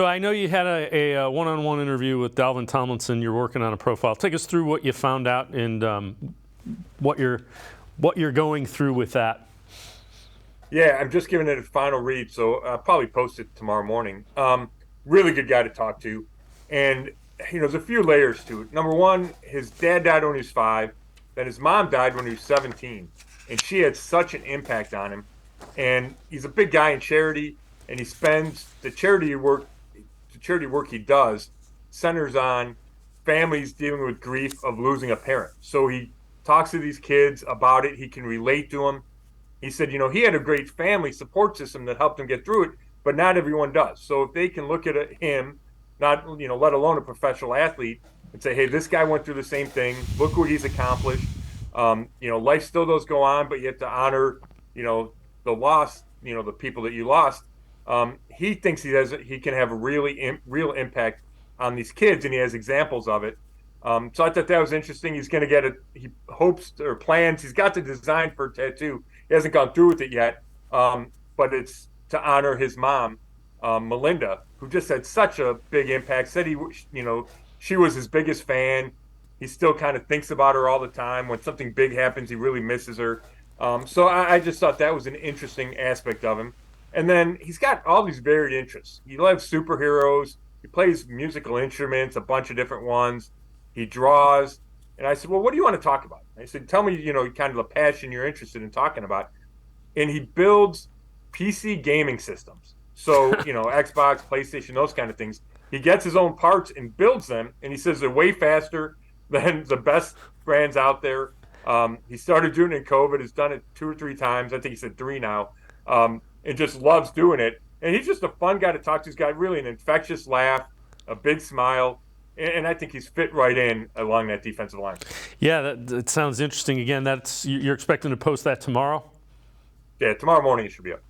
So I know you had a one-on-one interview with Dalvin Tomlinson. You're working on a profile. Take us through what you found out and what you're going through with that. Yeah, I'm just giving it a final read, so I'll probably post it tomorrow morning. Really good guy to talk to. And, there's a few layers to it. Number one, his dad died when he was 5. Then his mom died when he was 17. And she had such an impact on him. And he's a big guy in charity, and he spends the charity work he does centers on families dealing with grief of losing a parent. So he talks to these kids about it. He can relate to them. He said, he had a great family support system that helped him get through it, but not everyone does. So if they can look at him, not, let alone a professional athlete, and say, hey, this guy went through the same thing. Look what he's accomplished. Life still does go on, but you have to honor, the loss, the people that you lost. He thinks he can have a real impact on these kids, and he has examples of it. So I thought that was interesting. He's going to get he hopes or plans. He's got the design for a tattoo. He hasn't gone through with it yet, but it's to honor his mom, Melinda, who just had such a big impact. Said she was his biggest fan. He still kind of thinks about her all the time. When something big happens, he really misses her. So I just thought that was an interesting aspect of him. And then he's got all these varied interests. He loves superheroes. He plays musical instruments, a bunch of different ones. He draws. And I said, well, what do you want to talk about? I said, tell me, kind of the passion you're interested in talking about. And he builds PC gaming systems. So, Xbox, PlayStation, those kind of things. He gets his own parts and builds them. And he says they're way faster than the best brands out there. He started doing it in COVID. Has done it 2 or 3 times. I think he said 3 now. And just loves doing it. And he's just a fun guy to talk to. He's got really an infectious laugh, a big smile. And I think he's fit right in along that defensive line. Yeah, that sounds interesting. Again, you're expecting to post that tomorrow? Yeah, tomorrow morning it should be up.